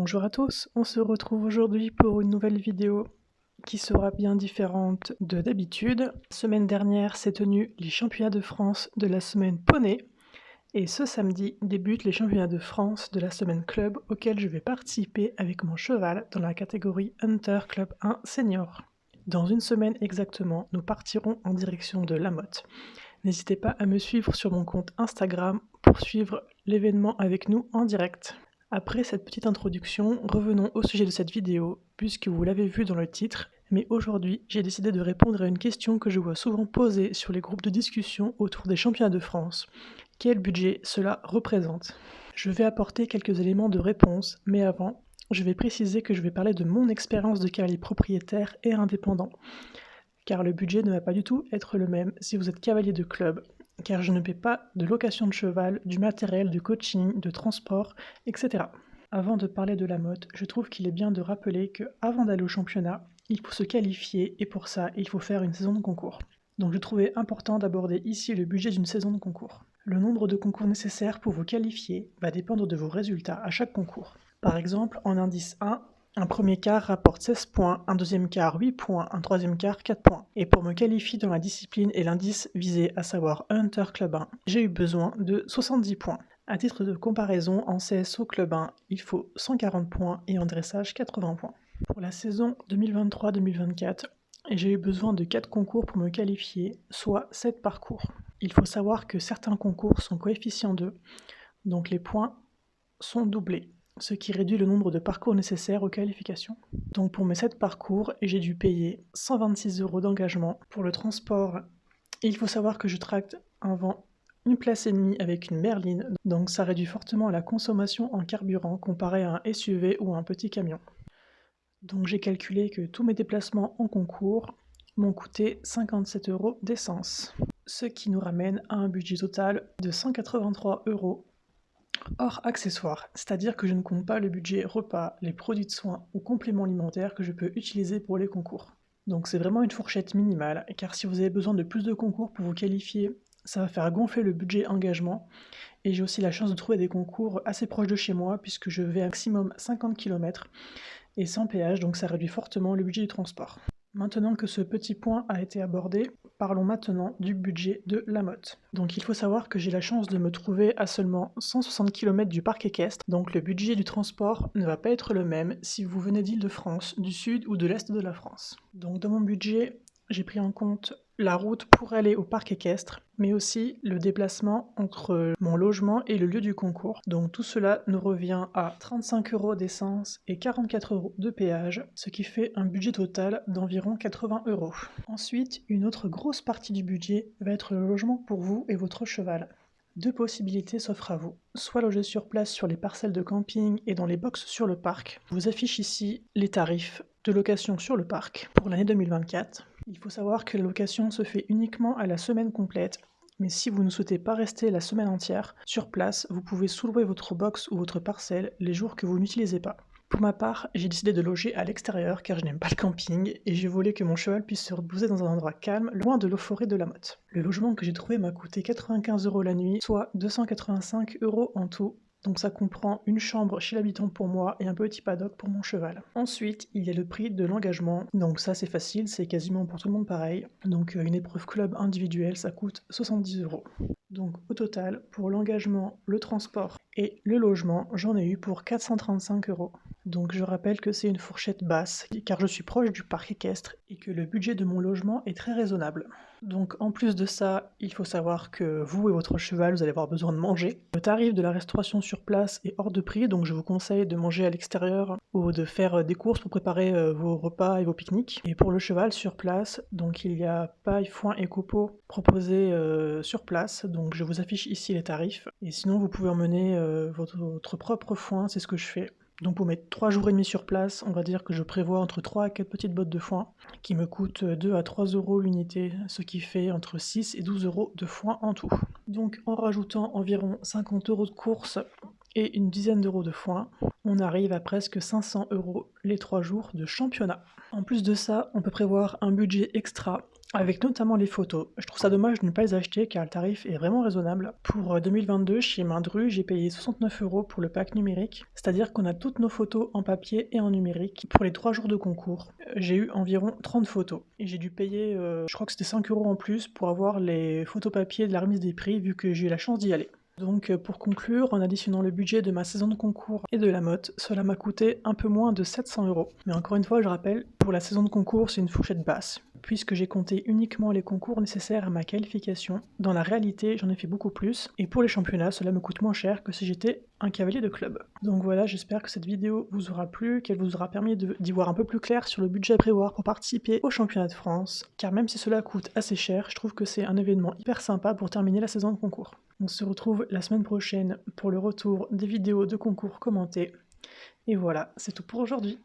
Bonjour à tous, on se retrouve aujourd'hui pour une nouvelle vidéo qui sera bien différente de d'habitude. La semaine dernière s'est tenu les championnats de France de la semaine poney et ce samedi débutent les championnats de France de la semaine club auxquels je vais participer avec mon cheval dans la catégorie Hunter Club 1 Senior. Dans une semaine exactement, nous partirons en direction de La Motte. N'hésitez pas à me suivre sur mon compte Instagram pour suivre l'événement avec nous en direct. Après cette petite introduction, revenons au sujet de cette vidéo, puisque vous l'avez vu dans le titre, mais aujourd'hui j'ai décidé de répondre à une question que je vois souvent posée sur les groupes de discussion autour des championnats de France. Quel budget cela représente? Je vais apporter quelques éléments de réponse, mais avant, je vais préciser que je vais parler de mon expérience de cavalier propriétaire et indépendant, car le budget ne va pas du tout être le même si vous êtes cavalier de club, car je ne paie pas de location de cheval, du matériel, du coaching, de transport, etc. Avant de parler de La Motte, je trouve qu'il est bien de rappeler qu'avant d'aller au championnat, il faut se qualifier et pour ça, il faut faire une saison de concours. Donc je trouvais important d'aborder ici le budget d'une saison de concours. Le nombre de concours nécessaires pour vous qualifier va dépendre de vos résultats à chaque concours. Par exemple, en indice 1, un premier quart rapporte 16 points, un deuxième quart 8 points, un troisième quart 4 points. Et pour me qualifier dans la discipline et l'indice visé, à savoir Hunter Club 1, j'ai eu besoin de 70 points. À titre de comparaison, en CSO Club 1, il faut 140 points et en dressage 80 points. Pour la saison 2023-2024, j'ai eu besoin de 4 concours pour me qualifier, soit 7 parcours. Il faut savoir que certains concours sont coefficients 2, donc les points sont doublés, ce qui réduit le nombre de parcours nécessaires aux qualifications. Donc pour mes 7 parcours, j'ai dû payer 126 € d'engagement pour le transport. Et il faut savoir que je tracte avant une place et demie avec une berline, donc ça réduit fortement la consommation en carburant comparé à un SUV ou à un petit camion. Donc j'ai calculé que tous mes déplacements en concours m'ont coûté 57 € d'essence, ce qui nous ramène à un budget total de 183 € hors accessoires, c'est-à-dire que je ne compte pas le budget repas, les produits de soins ou compléments alimentaires que je peux utiliser pour les concours. Donc c'est vraiment une fourchette minimale, car si vous avez besoin de plus de concours pour vous qualifier, ça va faire gonfler le budget engagement, et j'ai aussi la chance de trouver des concours assez proches de chez moi, puisque je vais à maximum 50 km, et sans péage, donc ça réduit fortement le budget du transport. Maintenant que ce petit point a été abordé, parlons maintenant du budget de La Motte. Donc il faut savoir que j'ai la chance de me trouver à seulement 160 km du parc équestre, donc le budget du transport ne va pas être le même si vous venez d'Île-de-France, du sud ou de l'est de la France. Donc dans mon budget, j'ai pris en compte la route pour aller au parc équestre, mais aussi le déplacement entre mon logement et le lieu du concours. Donc tout cela nous revient à 35 € d'essence et 44 € de péage, ce qui fait un budget total d'environ 80 €. Ensuite, une autre grosse partie du budget va être le logement pour vous et votre cheval. Deux possibilités s'offrent à vous. Soit loger sur place sur les parcelles de camping et dans les box sur le parc. Je vous affiche ici les tarifs de location sur le parc pour l'année 2024. Il faut savoir que la location se fait uniquement à la semaine complète, mais si vous ne souhaitez pas rester la semaine entière sur place, vous pouvez sous-louer votre box ou votre parcelle les jours que vous n'utilisez pas. Pour ma part, j'ai décidé de loger à l'extérieur car je n'aime pas le camping et j'ai voulu que mon cheval puisse se reposer dans un endroit calme, loin de l'euphorie de La Motte. Le logement que j'ai trouvé m'a coûté 95 € la nuit, soit 285 € en tout. Donc ça comprend une chambre chez l'habitant pour moi et un petit paddock pour mon cheval. Ensuite, il y a le prix de l'engagement. Donc ça c'est facile, c'est quasiment pour tout le monde pareil. Donc une épreuve club individuelle, ça coûte 70 €. Donc au total, pour l'engagement, le transport et le logement, j'en ai eu pour 435 €. Donc je rappelle que c'est une fourchette basse, car je suis proche du parc équestre et que le budget de mon logement est très raisonnable. Donc en plus de ça, il faut savoir que vous et votre cheval, vous allez avoir besoin de manger. Le tarif de la restauration sur place est hors de prix, donc je vous conseille de manger à l'extérieur ou de faire des courses pour préparer vos repas et vos pique-niques. Et pour le cheval sur place, donc il y a paille, foin et copeaux proposés sur place, donc je vous affiche ici les tarifs. Et sinon vous pouvez emmener votre propre foin, c'est ce que je fais. Donc pour mes 3 jours et demi sur place, on va dire que je prévois entre 3 à 4 petites bottes de foin qui me coûtent 2 à 3 € l'unité, ce qui fait entre 6 et 12 € de foin en tout. Donc en rajoutant environ 50 € de courses et une dizaine d'euros de foin, on arrive à presque 500 € les 3 jours de championnat. En plus de ça, on peut prévoir un budget extra avec notamment les photos. Je trouve ça dommage de ne pas les acheter car le tarif est vraiment raisonnable. Pour 2022, chez Mindru, j'ai payé 69 € pour le pack numérique, c'est-à-dire qu'on a toutes nos photos en papier et en numérique pour les 3 jours de concours. J'ai eu environ 30 photos et j'ai dû payer, je crois que c'était 5 € en plus pour avoir les photos papier de la remise des prix vu que j'ai eu la chance d'y aller. Donc pour conclure, en additionnant le budget de ma saison de concours et de la motte, cela m'a coûté un peu moins de 700 €. Mais encore une fois, je rappelle, pour la saison de concours, c'est une fourchette basse, puisque j'ai compté uniquement les concours nécessaires à ma qualification. Dans la réalité, j'en ai fait beaucoup plus, et pour les championnats, cela me coûte moins cher que si j'étais un cavalier de club. Donc voilà, j'espère que cette vidéo vous aura plu, qu'elle vous aura permis d'y voir un peu plus clair sur le budget à prévoir pour participer au championnat de France, car même si cela coûte assez cher, je trouve que c'est un événement hyper sympa pour terminer la saison de concours. On se retrouve la semaine prochaine pour le retour des vidéos de concours commentées. Et voilà, c'est tout pour aujourd'hui.